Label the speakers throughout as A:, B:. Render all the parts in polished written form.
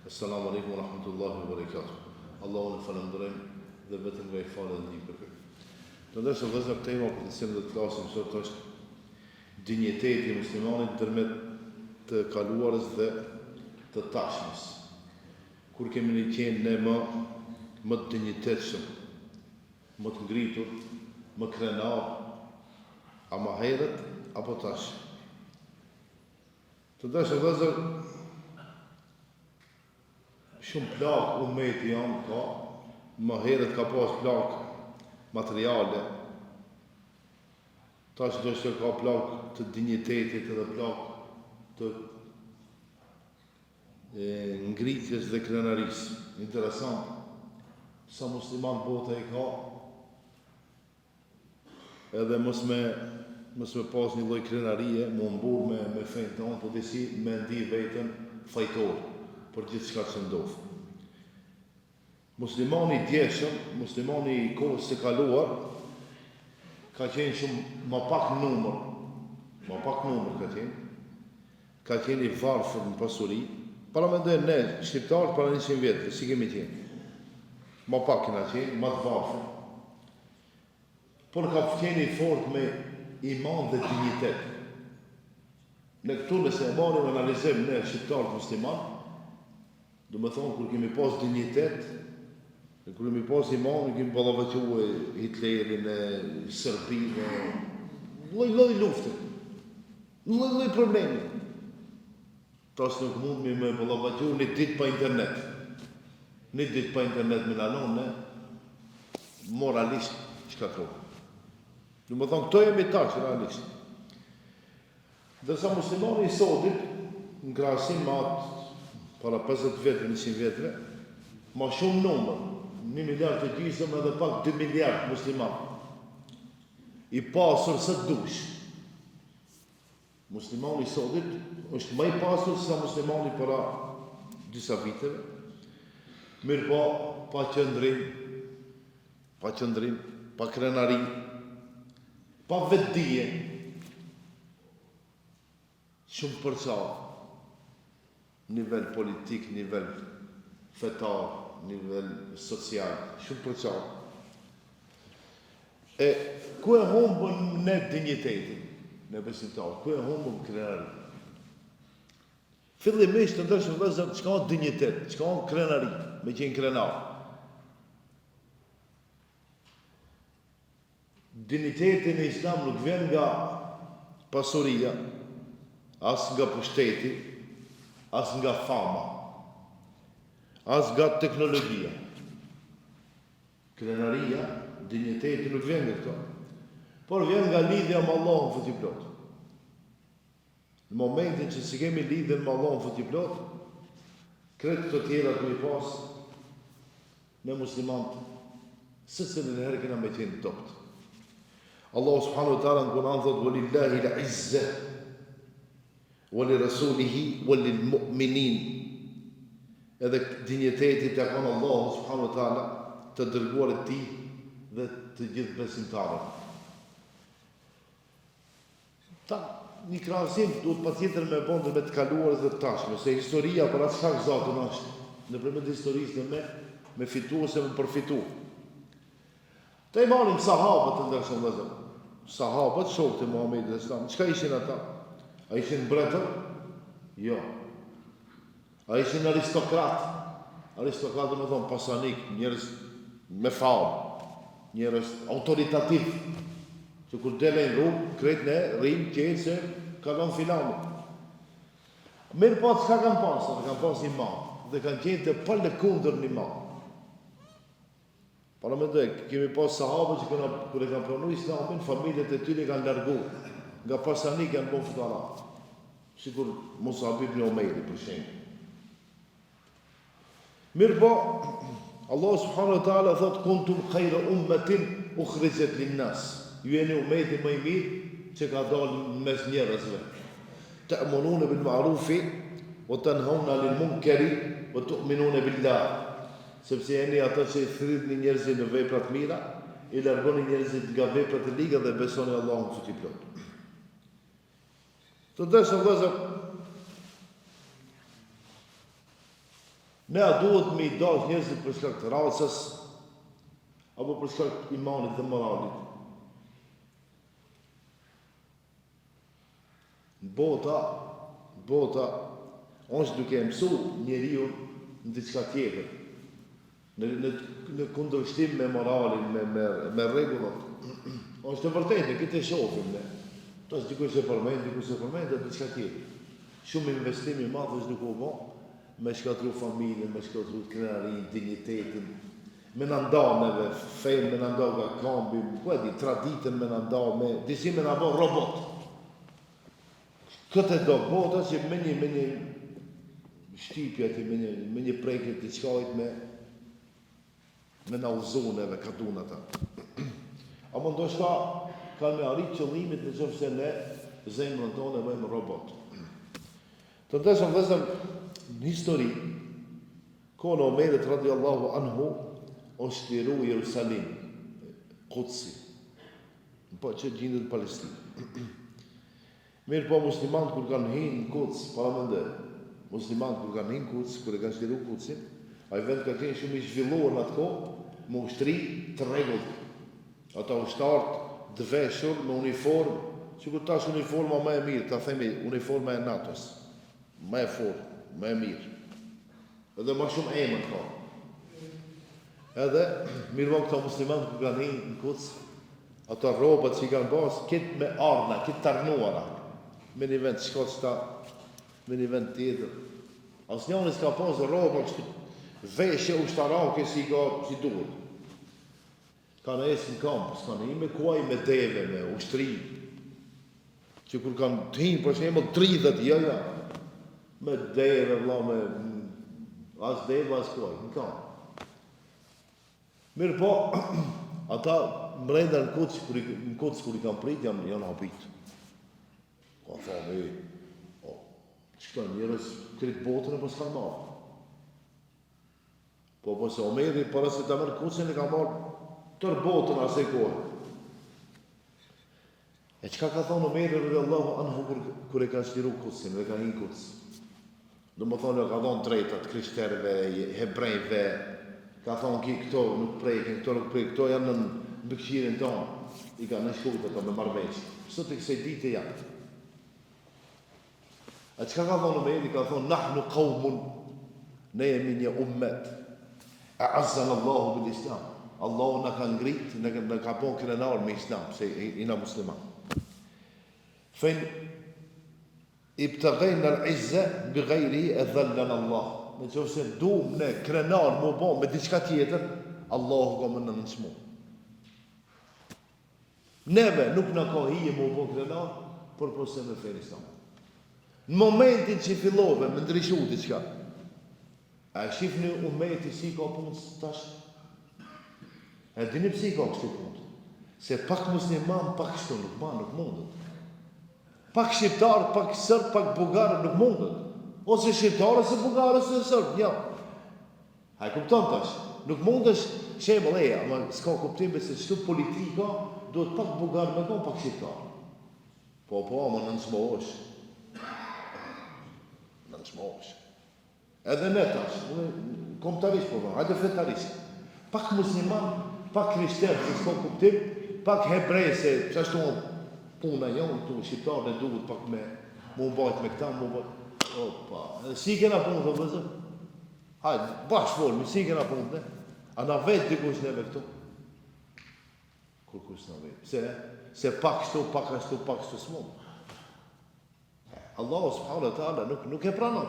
A: Assalamu alaikum wa rahmatullahi wa barakatuh. Allahun e falenderojmë dhe vetëm nga I falë dhe ndihmë. Të ndërsa vëllezër, tema për të cilën do të flasim sot është dinjiteti I muslimanit ndërmjet të kaluarës dhe të tashmes. Kur kemi ne qenë ne më të dinjitetshëm, më të ngritur, më krenar, a më herët apo tash. Të ndërsa vëllezër, shumë plak ummeti janë ka, më herët ka pas plak materiale, tash do të ka plak të dinjitetit edhe plak të ngritjes dhe krenarisë. Interesant, sa musliman bota I ka, edhe mos me pas një lloj krenarie, më mbur me fejnë tonë, po disi me ndi vetën fajtor për gjithë çka që ndodh. Muslimani I djeshëm, muslimani I kohës së kaluar, ka qenë shumë më pak numër ka qenë I varfër në pasuri, para mendojmë ne, shqiptarët para 100 vjetë, si kemi qenë. Më pak kena qenë, më të varfër. Por ka qenë I fort me iman dhe dignitet. Në këtu nëse e marim analizojmë ne shqiptarët musliman, do me thonë, kur kemi pas dignitet, kur kemi pas iman, kemi ballavaçue Hitlerin, Serbinë, lloj lufte, lloj problemi. Tas nuk mund me ballavaçu një ditë pa internet. Një ditë pa internet me nalon, moralisht shkatror. Do me thonë, këto jemi tash, realisht. Dërsa muslimani I sotit, në krahasim me atë para 50 vjetë, 100 vjetëve, ma shumë numër, 1 miliard të gjysëm edhe pak 2 miliard musliman. I pasur së dush. Muslimani I sotit është më I pasur se muslimani para disa viteve. Mirë po, pa qëndrim, pa krenari, pa vetdije, shumë përçar, nivel politik, nivel fetar, nivel social, shumë përçar. E ku e humbën ne dinjitetin, ne besimtar, ku e humbën krenari? Fillimisht të ndërshëm vëllezër, çka është dinjitet, çka është krenari, me qenë krenar. Dinjiteti në Islam nuk vjen nga pasuria, as nga pushteti, as nga fama, as nga teknologjia. Krenaria, dinjiteti nuk vjen nga këto, por vjen nga lidhja me Allahun fuqiplot. Në momentin që si kemi lidhjen me Allahun fuqiplot, kretë të tjera të I pas, ne muslimant, secilin herë kena me qenë dopt. Allah subhanahu wa ta'ala në Kur'an thot, "Walillahi al-'izza wa li rasulihi wa lil mu'minin." Edhe dinjiteti të ka Allah subhanahu wa ta'ala të dërguarit Tij dhe të gjithë besimtarët. Një krahasim duhet patjetër me bën me të kaluarës dhe të tashme, se historia për atë shkak zatën është nëpërmjet historisë dhe me fitu ose me përfitu. Të I marrim sahabët të ndërshëm vëllezër. Sahabët, shokët e Muhamedit sallallahu alaihi wasallam, çka ishin ata? A ishin mbretër? Jo. A ishin aristokrat? Aristokrat do të thonë pasanik, njerëz me famë, njerëz autoritativ, që kur delen rrugë, krejt ne rrim qenë se ka dhënë filani. Mirë po, çka kanë pasur? Kanë pasur iman dhe kanë qenë të palëkundër në iman. Para me dhe, kemi pas sahabë që kur e kanë pranu Islamin, familjet e tyre kanë largu, nga pasanik janë bon futara. Sikur Mus'ab ibn Umairi, për shembull. Mirë po, Allah subhanahu wa ta'ala thot, "Kuntum khayra ummatin ukhrijat lin-nas." Ju jeni ummeti më I mirë që ka dalë mes njerëzve. Ta'muruna bil ma'rufi wa tanhauna 'anil munkari wa tu'minuna billah. Sepse jeni ata që I thirrni njerëzit në vepra të mira, I largoni njerëzit nga veprat e liga dhe besoni Allahun fuqiplot. Të dashur vëllezër, Ne a duhet me I dash njerëzit për shkak të racës, apo për shkak të imanit dhe moralit. Bota është duke mësu njeriu në diçka tjetër, në kundërshtim me moralin, me rregullat. Është e vërtetë, këtë e shohim ne. Tos dikush e përmend, dhe diçka tjetër. Shumë investim I madh është duke u bë, me shkatru familjen, me shkatru krenarin, dignitetin, me na nda neve fejnë, me na nda nga kambi, ku e di, traditën me na nda, disi me na bë robot. Këtë do bota që me një shtypja ti, me një prekje të qkajt me na uzuneve, kaduna ta. Amo ndoshta kanë me arrit qëllimit në qofse ne zemrën tonë e bëjmë robot. Të ndeshëm vëzëm në histori, kone Omerit radiallahu anhu, është liru Jerusalim, Kutsi, që gjindet në Palestinë. Mirë po muslimanët kur kanë hinë në Kuts, para mëndë, muslimanët kur kanë hinë në Kuts, kur e kanë shliru Kutsin, a I vend ka qenë shumë I zhvilluar në atë kohë, me ushtri të rregullt. Ata ushtartë dëveshur me uniformë, që kur tash uniforma më e mirë, ta themi uniforma e NATO-s, më e fortë, më e mirë. Edhe më shumë emër ka. Edhe mirë këta muslimanët kur kanë hinë në Kuts, ata rrobat që I kanë basë, kitë me arna, kitë të arnuara, me një vend shkosta, me një vend tjetër. Asë njënë s'ka pasë rroba kështu veshje ushtarake si duhet. Ka në esë në kampës, ka në I me kuaj me deve, me ushtri, që kur kanë të hinë, për shemë 30 ja, me deve, vla, me as deve, as kuaj, në kampë. Mirë po, ata mrenda në Kuts kur I kanë prit, janë habit. Ka thonë, qëta njërës këtë botën e pas kanë marë. Po se Omeri, para se të mërë Kutsin, e ka marë tërë botën asaj kohë. E qëka ka thonë Omeri, radiallahu anhu, kur e ka shliru Kutsin, dhe ka hinë Kuts. Dhe më thonë, ka thonë drejtat, krishterve, hebrejve, ka thonë ki këto nuk prejken, këto janë në mbikëshirin tonë, I ka në shkut ato me marrëveshje. Sot e kësaj dite janë. A qëka ka thonë Omeri, ka thonë, nahnu qaumun, ne jemi një ummet, e azzan Allahu bil Islam. Allahu në ka ngrit, në ka po krenar me Islam, se ina musliman. Fen, I bëtëgajnë l'izze, bi gajri e dhëllën Allah. Në që se duhem ne krenar më bo me diçka tjetër, Allahu ka më në nënçmu. Neve nuk në ka hije më bo krenar, por se me fejnë Islam. Në momentin që fillove me ndryshu diçka, a shifni umeti si ka punë tash? E dini pse ka kështu punë? Se pak musliman, pak kështu nuk mundet. Pak shqiptar, pak sërb, pak bugar nuk mundet. Ose shqiptar, ose bugar, ose sërb, ja. A kupton tash? Nuk mundesh shembull ama s'ka kuptim se çdo politika duhet pak bugar me kon pak shqiptar. Po, ama në nëzmosh. Edhe ne tash, komtarisht po hajde fetarisht. Pak musliman, pak krishter, se s'ka kuptim, pak hebrej, se qashtu puna jonë, tu shqiptarë ne duhet pak me mu mbajt me këta, opa, si kena punë të vëzër? Hajde, bashkë volmi, si kena punë të? A na vetë dikush neve këtu? Kur kush na vetë? Se pak shtu s'mund. Allahu subhanahu wa taala nuk e pranon.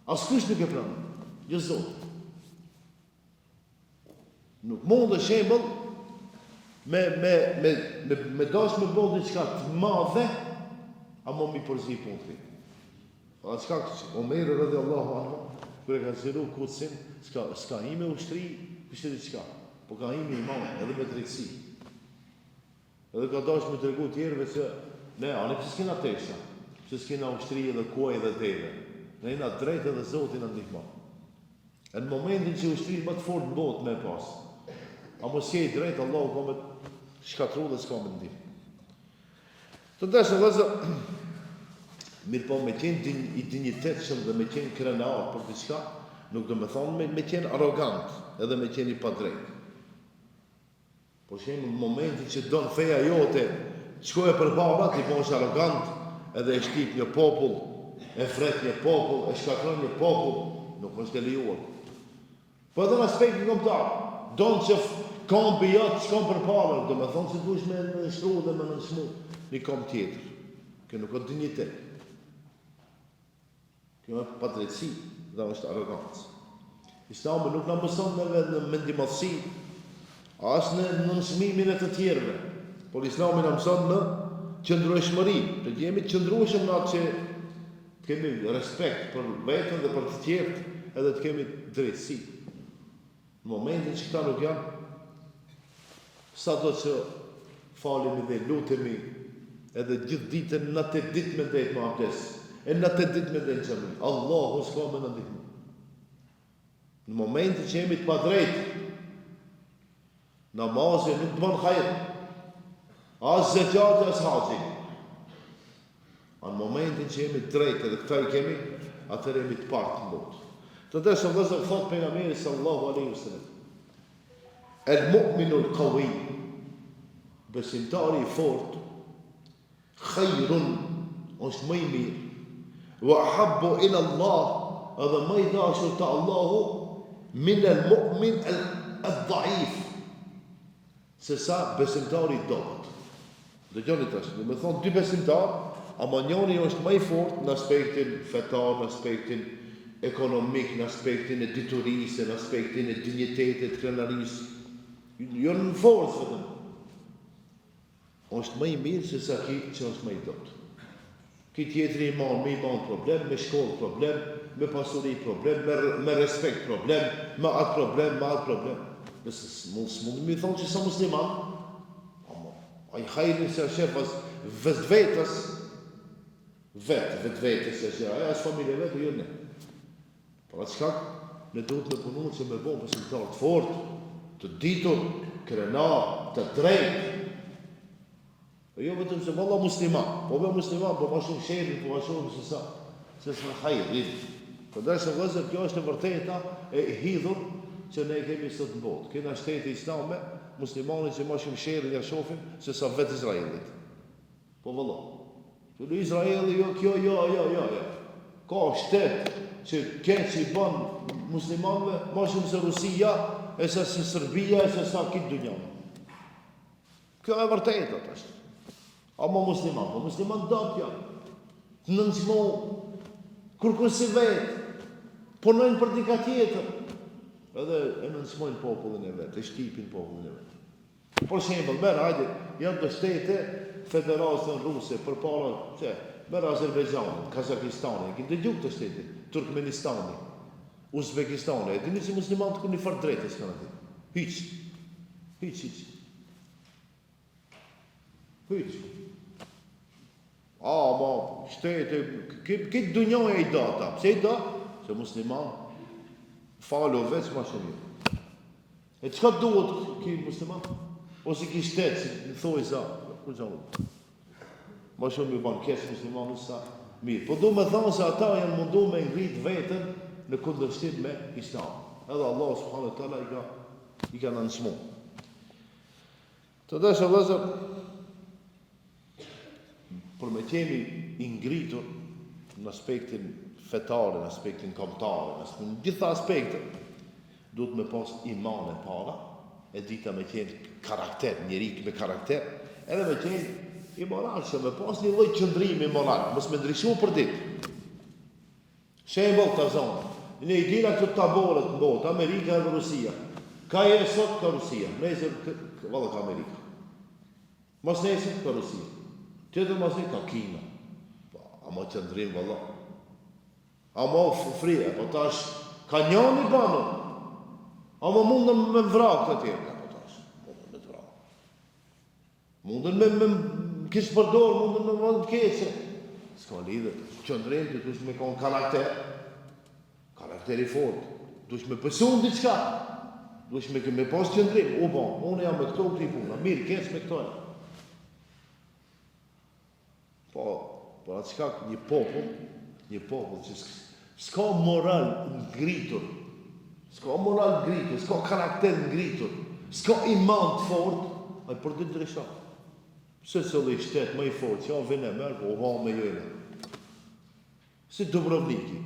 A: Askush nuk e pranon. Jo Zot. Nuk mund të shembull me dash me bëu diçka të madhe, ama mi përzi punë. Pa çka Omer radiallahu anhu, kur e ka zgjeru Kutsin, s'ka ime ushtri, kishte diçka. Po ka ime imam, edhe me drejtësi. Edhe ka dash me tregu tjerëve se ne ani pse s'kena tesha. Se s'kena ushtri edhe kuaj edhe deve. Ne jena drejt edhe Zoti na ndihmon. Në momentin që ushtri më të fortë në botë me pas, a mos je I drejt, Allahu ka me shkatru dhe s'ka me ndihmë. Të ndeshë vëllezër, mirë po me qenë I dinjitetshëm dhe me qenë krenar për diçka, Nuk do me thonë me qenë arrogant, edhe me qenë i padrejt. Por shemë në momentin që donë feja jote, qkoje për baba, ti po është arrogant, edhe e shtip një popull, e fret një popull, e shkatron një popull, nuk është e lejuar. Po edhe në aspektin kombëtar, donë që kombi jotë shkon për para, do me thonë që dush me nështru dhe me nënshmu një komb tjetër. Kjo nuk është dignitet. Kjo është padrejtësi dhe është arrogancë. Islami nuk në mëson në mendimadhësi, as në nënshmimin e të tjerëve, por Islami në mëson në qëndrueshmëri, të jemi të qëndrueshëm në atë që të kemi respekt për vetën dhe për të tjerët, edhe të kemi drejtësi. Në momentin që këta nuk janë, sa do që falemi dhe lutemi, edhe gjithë ditën në 8 ditë me dhejtë më abdes, e në 8 ditë me dhejtë qëmi, Allahu s'ka me në ndihmu. Në momentin që jemi të padrejtë, namazin nuk të bënë hajrë, as zeqati, as haxhi. Në momentin që jemi të drejtë edhe këta i kemi, atër jemi të partë në botë. Të desë vëzër thot pejgamberi sallallahu alaihi wasallam, el mu'minu al-qawi, besimtari i fort, khayrun, është më i mirë, wa ahabbu ila Allah, edhe më i dashur te Allahu, min al-mu'min al-dhaif, se sa besimtari i dobët. Dëgjoni tash, do të thonë dy besimtar, ama njëri është më i fortë në aspektin fetar, në aspektin ekonomik, në aspektin e diturisë, në aspektin e dinjitetit, krenarisë. Jo në forcë vetëm. Është më i mirë se sa ki që është më i dobët. Ki tjetri me iman problem, me shkollë problem, me pasuri problem, me respekt problem, me atë problem. Nëse mund mi thonë që sa musliman, a i hajrin se është shefas vetës se është aja është familje vetë, jo ne. Por atë shkak, ne duhet me punu që me bo besimtar të fort, të ditur, krenar, të drejt. Jo vetëm se valla musliman, po me musliman, po ma shumë shefin, po ma shumë se s'me hajrin. Për dhe se vëzër, kjo është e vërteta e hidhur që ne kemi sot në botë. Kena shteti islame, muslimanit që ma shumë shërën ja shofim, se sa vetë Izraelit. Po vëlla. Që në Izraeli, jo. Ka shtet që keq i ban muslimanve, ma shumë se Rusia, e se Serbia, e se sa kitë dunjanë. Kjo e vërtetë atë është. Ama musliman, po musliman datë janë. Të nënçmo, kërkën si vetë, punojnë për dika tjetër. Edhe e nënçmojnë popullin e vetë, e shtipin popullin e vetë. Por shembol, merë, hajde, janë të shtete Federatën Ruse, për para, merë Azerbejxanin, Kazakistanin, kënë të gjukë të shtete, Turkmenistani, Uzbekistani, e dini që musliman të ku një farë drejtës kanë ati. Hiq. Ma, shtete, këtë dunjoja i da ta, pse i da? Se musliman, falo veç ma shumë. E qëka duhet ki musliman? Ose ki shtetë, si në thoi za, kur gjanë? Ma shumë i banë kesh musliman, sa mirë. Po du me thonë se ata janë mundu me ngrit vetën në kundërshtim me islam. Edhe Allah subhanahu wa taala i ka nënçmu. Të deshë vëzër, për me qeni i ngritur në aspektin fetare, në aspektin kombëtar, në gjitha aspektet, duhet me pas iman e para, e dita me qenë karakter, njeri me karakter, edhe me qenë i moral, që me pas një lloj qëndrimi moral, mos me ndryshu për ditë. Shembol të zonë, ne i dina këtë taborët në botë, Amerika dhe Rusia. Ka e sot ka Rusia, nesër valla ka Amerika. Mos nesër ka Rusia. Tjetër mos nesër ka Kina. Ama qëndrim valla. Ama frije, po tash ka njani banu. Ama mundën me vrak të tjerë, po tash. Mundën me të vrak. Mundën me kishë përdor, mundën me vëndë keqe. Ska lidhe, qëndrim të dush me konë karakter. Karakteri fort. Dush me pësun diqka. Dush me pas qëndrim. U bon, unë jam me këto këti puna. Mirë, keq me këto e. Po atë shkak një popull që s'ka moral ngritur s'ka moral ngritur, s'ka karakter ngritur, s'ka iman të fort, ai për të ndryshuar. Se cili shtet më i fortë, që vjen e merr, po ha me jena. Si Dubrovniki.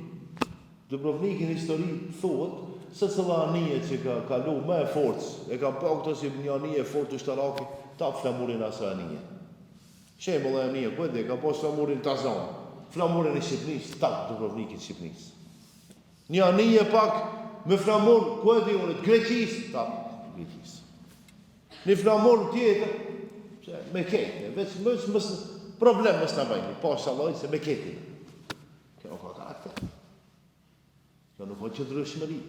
A: Dubrovniki në histori thuhet se cila anije që ka kalu më e fortë, e ka pa këto si një anije e fortë ushtarake, ta flamurin asaj anije. Shembull e anije, po dhe ka pas flamurin Tazan, flamurin e Shqipërisë, ta Dubrovnikit Shqipërisë. Një anije pak me flamur, ku e di unë, Greqisë, ta Greqisë. Një flamur tjetër, me ketë, veç problem mos na bëjnë, po shalloj se me ketë. Kjo nuk ka karakter. Kjo nuk ka qëndrueshmëri.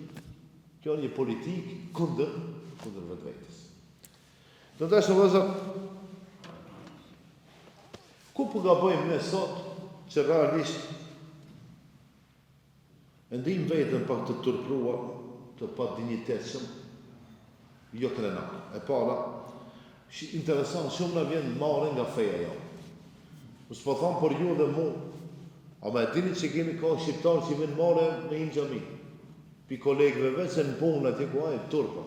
A: Kjo është një politikë kundër vetvetes. Do të thashë vëllazër, ku po gabojmë ne sot që realisht e ndim veten pak të turpruar, të pa dinjitetshëm, jo krenar. E para, interesant, shumë na vjen marrë nga feja jo. Mos po thon por ju dhe mu, ama e dini që kemi ka shqiptarë që vjen marrë me një xhami. Pi kolegëve vetë se në punë atje ku ai turpa.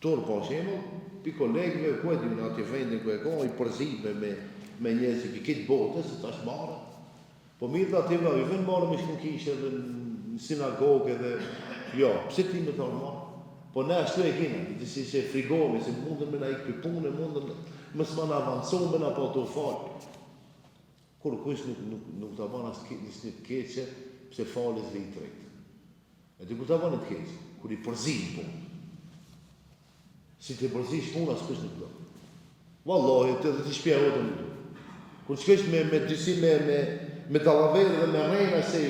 A: Turpa shembull, pi kolegëve ku e dinë atje vendin ku e ka i përzit me njerëz që këtë botë se tash marrë. Po mirë aty i vjen marrë me shkënkishë dhe në sinagogë dhe jo, pse ti më thon marrë? Po ne ashtu e kemi, disi se frigovi, se mundën me na ikë për punë, mundën më s'ma në avancu, me na po të falë. Kur kush nuk të banë asë një të keqe, pse falës dhe i trejtë. E di kur të banë të keqe, kur i përzin punë. Si të përzish punë, asë kush nuk do. Wallahi, të dhe të shpja hodë nuk do. Kur që kesh me disi me dalavere dhe me rejna se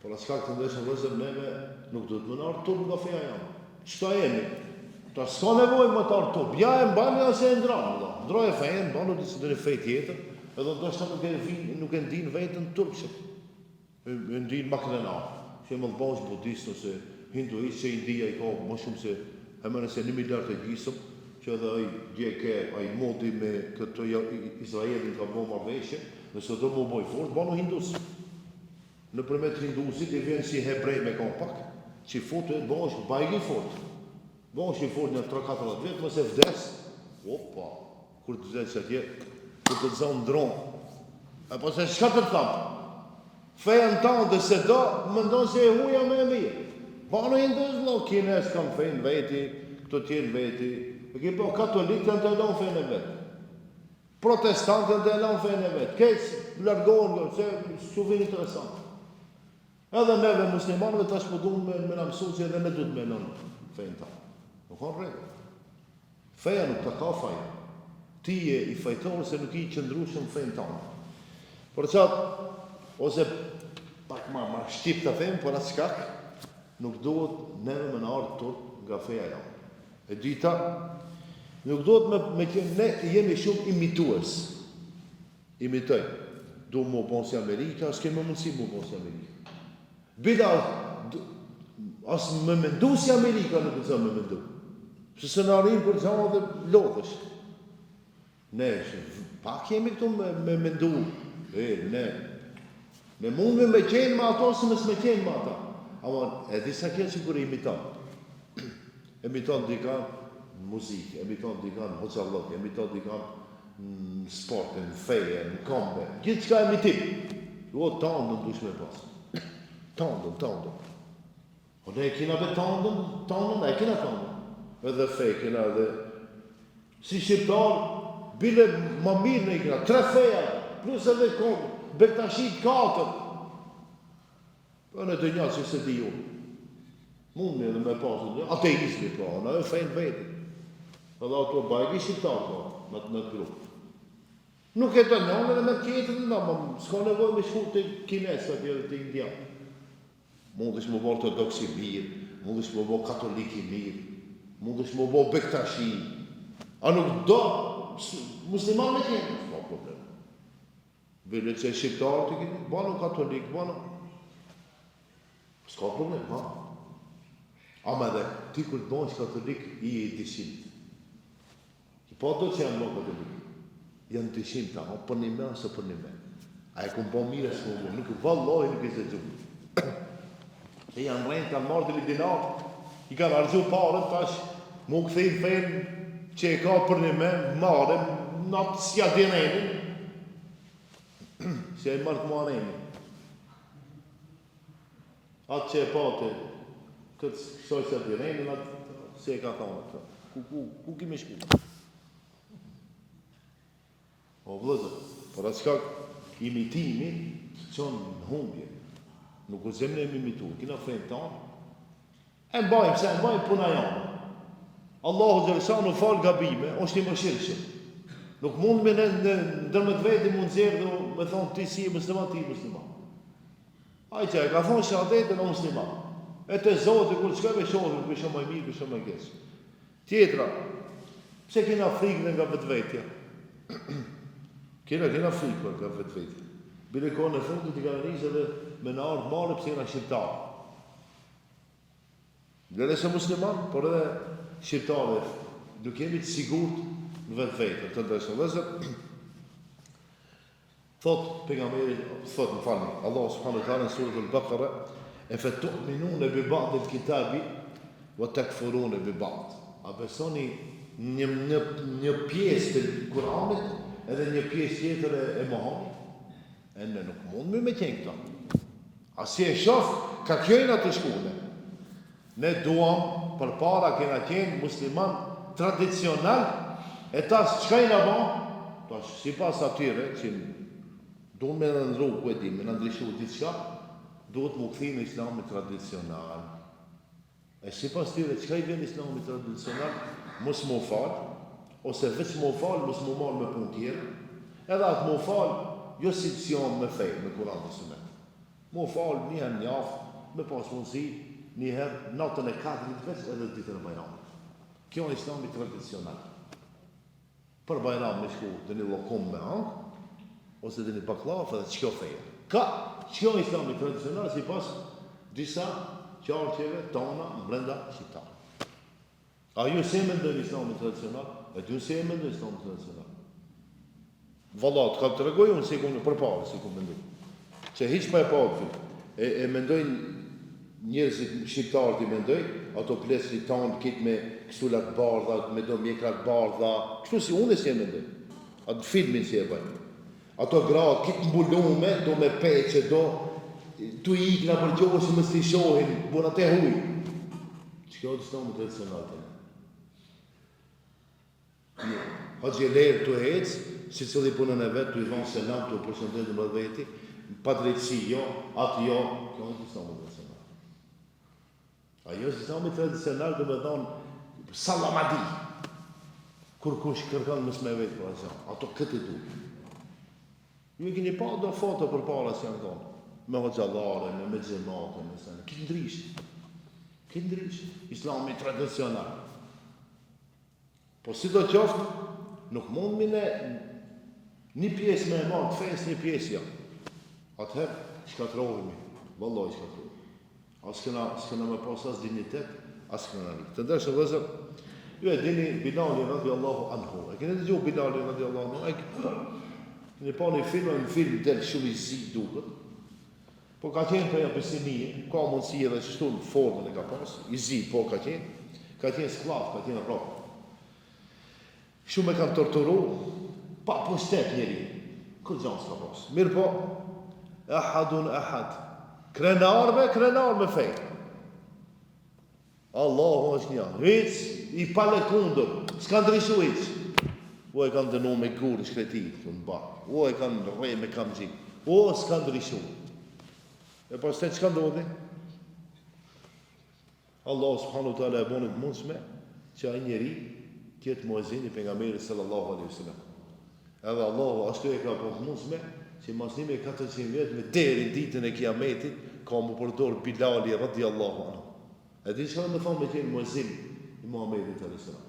A: por aska këtë ndeshën vëzër neve nuk do të më në artur nga feja janë. Qëta jemi? Ta s'ka nevoj më të artur. Bja e mbani ase e ndranë. Ndra e fejën, mbanu dhe një fej tjetër, edhe ndoshta nuk e ndin vetën turkshët. E ndin makrenar. Që e më dhbash budist ose hinduist që India i ka më shumë se e mene se 1 miliard e gjisëm, që edhe ai gjeke, ai modi me këtë Izraelin ka bo marveshje, nëse do më boj fort, banu hindusë. Në përmet hindusit i vjen si hebrej me kompak, që i fotu e bësh bajgi fort. Bësh i fort një 3-4 vetë, mëse vdes, opa, kur të vdes atje, kur të zonë dronë. E po se shka të thapë? Fejën tanë dhe se do, më ndonë se e huja me e mirë. Bano hindus, no, kines kam fejnë veti, të tjenë veti, e ki po katolikë të në të elonë fejnë e vetë. Protestantën të elonë fejnë e vetë. Kësë largohën, se su vinë interesantë. Edhe neve muslimanëve tash po duhet me na mësoj se edhe ne duhet me lënë fejnë ta. Nuk ka rregull. Feja nuk ta ka faj. Ti je i fajtor se nuk i qëndrueshëm fejnë ta. Por çat ose pak më shqip ta them, por as shkak nuk duhet neve me na ardhur nga feja jonë. E dyta, nuk duhet me që ne jemi shumë imitues. Imitoj. Du më bon si Amerika, s'kemë mundësi më bon si Amerika. Bida, asë me mendu si Amerika nuk të zëmë me mendu. Se se në arinë për zëmë dhe lodhësh. Ne, pak jemi këtu me mendu. Ne. Ne mund me qenë ma ato, se me s'me qenë ma ata. Ama, e disa kjenë që kërë imiton. Imiton dikan muzikë, imiton dikan hoqallok, imiton dikan në sportin, në feje, në kombe. Gjithë qka imitim. Jo, tandën dush me pasë. Tandën. O ne e kina be tandën, e kina tandën. Edhe fej kina edhe. Si shqiptar, bile ma mirë ne i kina, 3 feja, plus edhe komë, bektashit 4. Në të njësë që se di ju. Mund edhe me pasë, ateizmi pra, në e fejnë vetin. Edhe ato bajgi shqiptar pra, në të grupë. Nuk e të njënë edhe me tjetër, s'ka nevoj me shku të kinesë atje dhe të indianë. Mund është më bo ortodoksi mirë, mund është më bo katoliki mirë, mund është më bo bektashi. A nuk do, musliman me kjenë, s'ka problem. Vile që e shqiptarë të kjenë, bano katolik, bano. S'ka problem, ha. Ama dhe, ti kur të bojnë katolik, i e dishimit. I po do që janë më katolik. Janë dishimit, ha, për një me, ose për një me. A e kumë po mire së më nuk vallohi nuk i se gjumë. E janë rejnë, kanë marrë të lidinar, i kanë argju parën, tash, mu këthejnë fejnë që e ka për një me, marrën, natë s'ja direnin, s'ja i marrë të marrenin. Atë që e pate, këtë kësoj s'ja direnin, atë se e ka thonë, ku kime shku? O vëllëzër, por atë shkak imitimi, qënë në humbje. Nuk u zemë në imitu, kina frejnë tanë, e mbajmë puna janë. Allahu Gjereshanu falë gabime, është i më shirëshëm. Nuk mund me në dërmët veti mund zërë dhe me thonë ti si musliman, ti musliman. Ai që e ka thonë shahadetin o musliman. E të zotë, kur qëka me shohën, për shumë më mirë, për shumë më kesë. Tjetra, pse kina frikën nga vetë vetja? Kina frikën nga vetë vetja. Bile kohë në fundit i kanë njëzë edhe me në ardhë marë pëse jena shqiptarë. Dhe se musliman, por edhe shqiptarë, nuk jemi të sigurt në vetë vetë. Të ndërshë vëzër, thot pejgamberi, thot më falni, Allah subhanahu wa ta'ala në surat al-Baqara, e fe tu'minune bi ba'd il-kitabi, wa takfurune bi ba'd. A besoni një pjesë të Kuranit, edhe një pjesë tjetër e Muhamedit? E në nuk mund me qenë këta. A si e shof, ka kjojna të shkune. Ne duam, për para kena qenë musliman tradicional, e tas qka i në ba? Tash, si pas atyre, që duhet me në ndru, ku e di, me në ndryshu t'i qka, duhet mu këthi në islami tradicional. E si pas tyre, qka i vjen islami tradicional, mos mu falë, ose veç mu falë, mos mu marë me pun tjere, edhe atë mu falë, jo si të sionë me fejë, me Kuran dhe Sunet. Mu falë njëherë një afë, me pas mundësi, njëherë natën e 4 veç edhe ditën e Bajramit. Kjo është islami tradicional. Për Bajram me shku dhe një lokum me hangë, ose dhe një baklaf edhe qëkjo feje. Ka, qëkjo është islami tradicional, si pas disa qarqeve tona në brenda shqiptarë. A ju se me ndër islami tradicional, e du se me ndër islami tradicional. Vallat, ka të regoj unë si ku në përpare, si ku mendoj. Që hiq pa e pakti, e mendojnë njerëzit shqiptarët i mendoj, ato plesri tanë kitë me kësullat bardha, me do mjekrat bardha, kështu si unë si e mendoj. Atë filmin si e bëjnë. Ato gratë kitë mbulume, do me peqe, do tu i ikna për gjohë që më s'i shohin, buna te huj. Që kjo të stamë tradicional të ne. Haqë e lerë të ecë, si cëlli punën e vetë, të i vonë selam, të përshëndetë më veti, pa drejtësi, jo, atë jo, kjo është islami tradicional. Ajo është islami tradicional, dhe me thonë, salamadi, kur kush kërkan mësë me vetë, për asja, ato këtë du. Ju e kini pa do foto për para, si janë thonë, me hoxallare, me gjemate, me sene, këtë ndrishë, islami tradicional. Po si do qoftë, nuk mund mine një pjesë me e marë të fejës, një pjesë ja. Atëherë, shkatrohemi. Vallaj shkatrohemi. As këna me pas as dignitet, as këna rikë. Të ndërshë vëzër, ju e dini Bilali radiallahu anhu. E kene të gjohë Bilali radiallahu anhu. Kene pa një film del shumë i zi duket. Po ka qenë për apësinie, ka mundësi edhe që shtu në formën e ka pas, i zi po ka qenë sklav, ka qenë rrapë. Shumë e kanë torturu, pa pushtet njeri. Këtë gjanë s'ka pas. Mirë po, ahadun ahad. Krenar me fejtë. Allahu është një. Hic, i pale kundur. S'ka ndryshu hic. O e kanë dënu me gurë shkretit, të në bakë. O e kanë rej me kam gjitë. O, s'ka ndryshu. E pas të që ndodhi? Allahu subhanu ta'ala e bonit mundshme, që a njeri tjetë muezini pejgamberi sallallahu alaihi wasallam. Edhe Allahu ashtu e ka po mundshme që mas 1400 vjet me deri ditën e Kiametit ka më përdor Bilali radiallahu anhu. E di çfarë më thonë me qenë muezin i Muhamedit alaihi salam.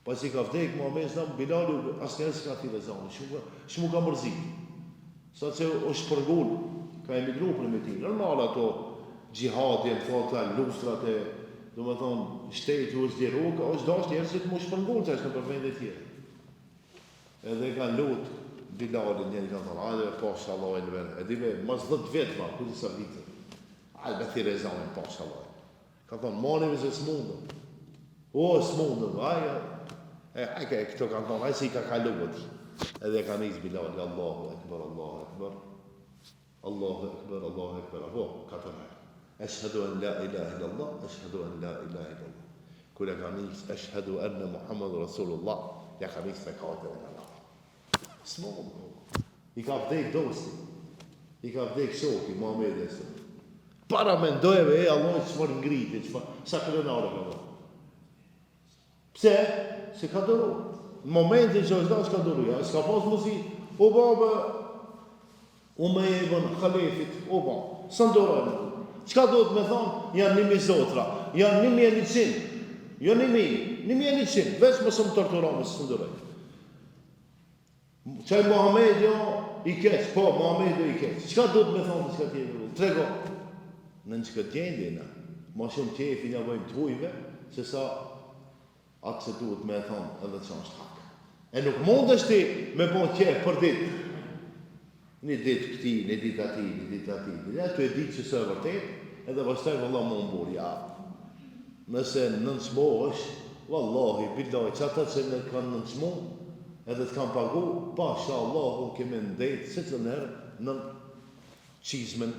A: Pasi ka vdek Muhamedi sallallahu Bilali asnjëherë s'ka thirrë zonë, shumë ka mërzit. Sa që është shpërgull, ka emigruar për me ti. Normal ato gjihadi, lustrat e do më thonë, shteti u është djeroka, është dasht njerëzit mu shpërngullë që është në për vendet tjere. Edhe ka lutë Bilalin njëri ka thonë, hajde me pasha Allah e në verë. E dive, mas 10 vjetë ma, ku disa vite. Hajde me thire e zamin pasha Allah. Ka thonë, manive se s'mundëm. O, s'mundëm, hajde këto kanë thonë, hajde si ka kaluat. Edhe ka njës Bilalin, Allahu Ekber, Allahu Ekber. Allahu Ekber, Allahu Ekber. Apo, ka të nërë. Eshhedu an la ilaha illallah, eshhedu an la ilaha illallah. Kure ka njës, eshhedu anna Muhammed Rasulullah, ja ka njës me kate e nga nërë. S'mundëm. I ka vdek dosti. I ka vdek shoki, Muhammed e së. Para me ndojeve, Allah që çfarë ngriti, sa krenare ka do. Pse? Se ka dëru. Në momentin që është da, s'ka dëru. Ja, s'ka pas mësi, o babë, o me e bënë, khalefit, o babë, së ndorojnë. Qka do të me thonë? Janë 1000 zotra, janë 1100, jo 1100, veç më së më torturame, së ndorojnë. Qaj Muhammed jo i keq, po, Muhammed jo i keq. Qka do të me thonë në qka tjetë? Trego. Në në qka tjendje na, ma shumë qefi nga vojmë të hujve, se sa atë se duhet me thonë edhe që është hak. E nuk mund është ti me po qef për ditë. Një ditë këti, një ditë ati, një ditë ati. Ja, tu e ditë që së e vërtet, edhe vështaj vëllah më mbur, ja. Nëse nënçmo është, vallahi, billahi, që ata që në kanë nënçmo, edhe të kanë pagu, pasha Allah, unë keme ndejtë, se të nërë në qizmen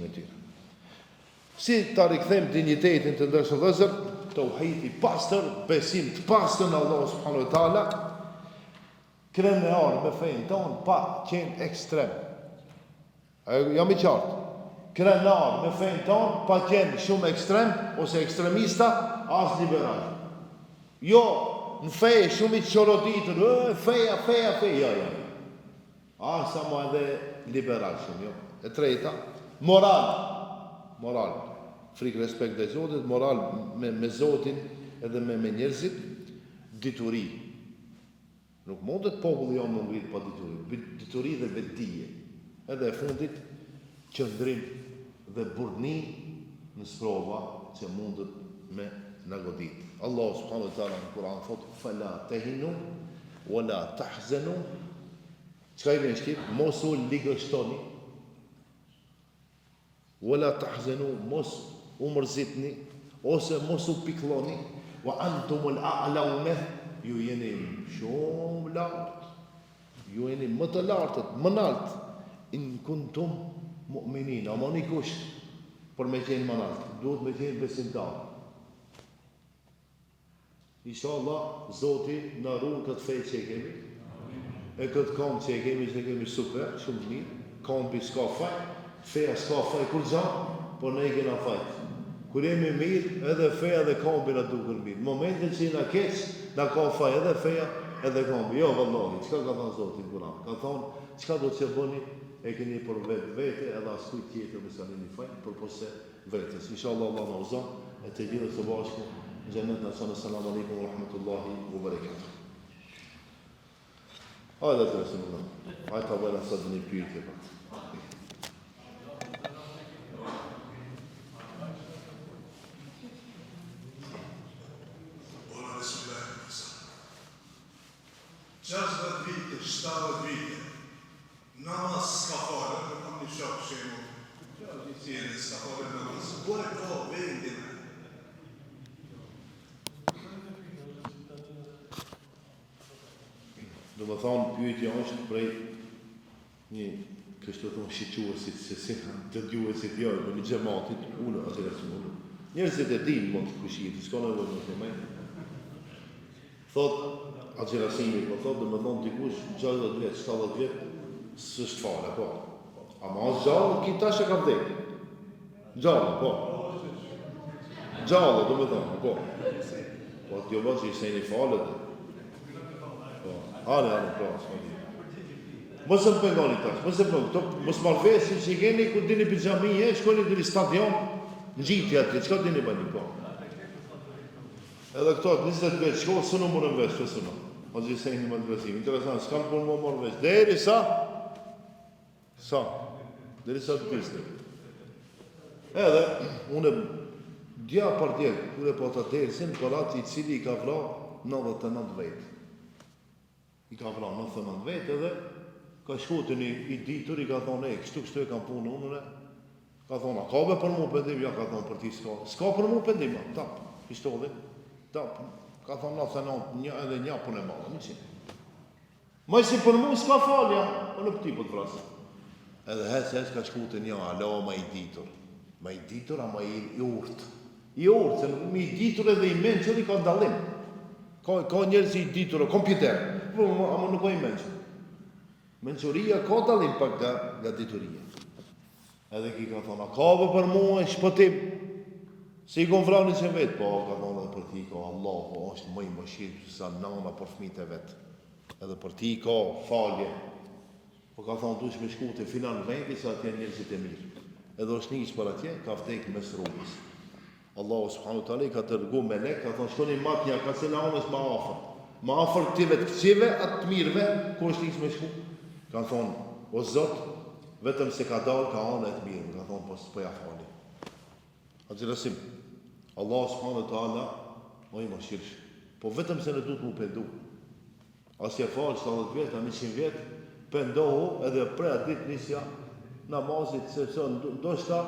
A: e tyre. Si ta rikthejmë dignitetin të ndërshë dhezër, të uhejti pastër, besim të pastër në Allah subhanahu wa ta'ala, krem e arë me fejnë tonë, pa qenë ekstrem. Jam i qartë. Krem e arë me fejnë tonë, pa qenë shumë ekstrem, ose ekstremista, as liberal. Jo, në fejë shumë i të qoroditër, feja, ja. Asa ma edhe liberal shumë, jo. E treta, moral. Frikë respekt dhe Zotit, moral me Zotin edhe me njerëzit, dituri. Nuk mundet populli jonë më ngritë pa dituri. Dituri dhe vetdije. Edhe e fundit, qëndrim dhe burdhni në sprova që mundet me në godit. Allah subhanahu wa ta'ala në Kur'an thot, fala tehinu, wala tahzenu, qka i në shkip? Mosu ligështoni, wala tahzenu, mos u mërzitni, ose mos u pikloni, wa antumul a'laune, ju jeni shumë lartë, ju jeni më të lartët, më naltë, in kuntum mu'minin, ama një kusht, për me qenë më naltë, duhet me qenë besimtarë. Inshallah, Zoti në runë këtë fejtë që e kemi, e këtë kam që e kemi super, shumë mirë, kampi s'ka fajtë, feja s'ka fajtë kur gjanë, por ne i kena fajtë. Kur jemi mirë, edhe feja dhe kampi në dukur mirë. Momentin që i na keq, na ka fajtë edhe feja, edhe kampi. Jo, vallahi, qka ka thonë Zoti në Kur'an? Ka thonë, qka do që bëni, e keni për vete, edhe as kuj tjetër me sa një fajtë, për pose vetës. Inshallah, Allah në uzan, e të gjithë të bashku, në gjennet në sanë, salamu alaikum wa rahmatullahi wa barakatuh. Hajde të Resulullah. Hajde të bëjnë asat një pyetje pak.
B: Ola Resulullah, 60 vite, 70 vite, namaz s'ka fare, në kam një shok shemë, si e në s'ka fare namaz, por e ka vendin.
A: Do më thonë, pyetja është prej një, kështë të thonë, shiquësit, se si të djuësit jërë, në një gjematit, unë, atë e rësë unë. Njerëzit e dinë mund të kushit, s'ka në vojnë në të mejnë. Thotë, atë gjerasimi, po thotë, do më thonë, dikush, 60 vjetë, 70 vjetë, së është fare, po. Ama asë gjallë, ki tash e ka vdekë. Gjallë, po. Gjallë, do më thonë, po. Po, t'jo bënë që i sejnë i falët, Ale, pra, mos më pengoni tash, mos e pëngoni, mos marvesin që i keni, ku dini për gjamije, shkoni dini stadion, në gjiti atje, qka dini bani, po. Edhe këto, 20 vetë, shko, së në mërën vesh, që së në, o gjisejnë një më të vesim, interesant, s'kanë punë më mërën vesh, deri sa, deri sa të piste. Edhe, une, dja partjerë, kure po të dersin, kolati i cili i ka vra 99 vetë. I ka vra 99 vetë edhe ka shku te i ditur, I ka thonë, kështu e kam punë unë, ka thonë, a ka be për mu pendim? Ja, ka thonë, për ti s'ka për mu pendim, tap, pistolli, tap, ka thonë, na thënë, edhe një punë e madhe, 100. Maj si për mu s'ka falja, o në pëti për të vrasë. Edhe hes ka shku te një, alo, ma i ditur, ama I urtë. I urtë, se me I ditur edhe I menqër I ka ndalim. Ka njerëz I ditur, kompjuter, ama nuk ka I menqër. Menqëria ka dalim pak nga dituria. Edhe ki ka thonë, a ka bë për mu e shpëtim? Se I kon vrani që vetë, po, ka thonë edhe për ti ka Allah, po, është më I mëshirë, sa nana për fmit e vetë. Edhe për ti ka falje. Po ka thonë, dush me shku të filan vendi, sa atje njerëzit e mirë. Edhe është njës për atje, ka vdek mes rrugës. Allahu subhanahu taala ka tërgu melek, ka thonë, shkoni matja, ka se na onës ma afer. Ma afer këtive të këqive, atë të mirëve, ku është njës me shku? Ka thonë, o Zot, vetëm se ka dalë, ka anë e të mirë, ka thonë, po ja fali. A gjërësim, Allah subhanahu taala, më I mëshirësh, po vetëm se në du të mu pendu. Asje falë 70 vjetë, 100 vjetë, pendohu edhe pre atë ditë nisja namazit, sepse ndoshta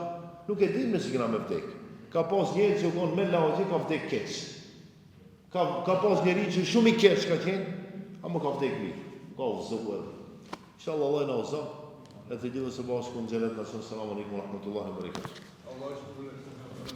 A: nuk e dim nëse kena me vdek. Ka pas njerë që u konë me lauzit, ka vdek keq. Ka pas njeri që shumë I keq ka qenë, ama ka vdek mirë. Ka uzëvuar. Inshallah Allah na uzëm, e të gjithë së bashku në gjenet në sënë. Salamu alaikum wa rahmatullahi wa barakatuh.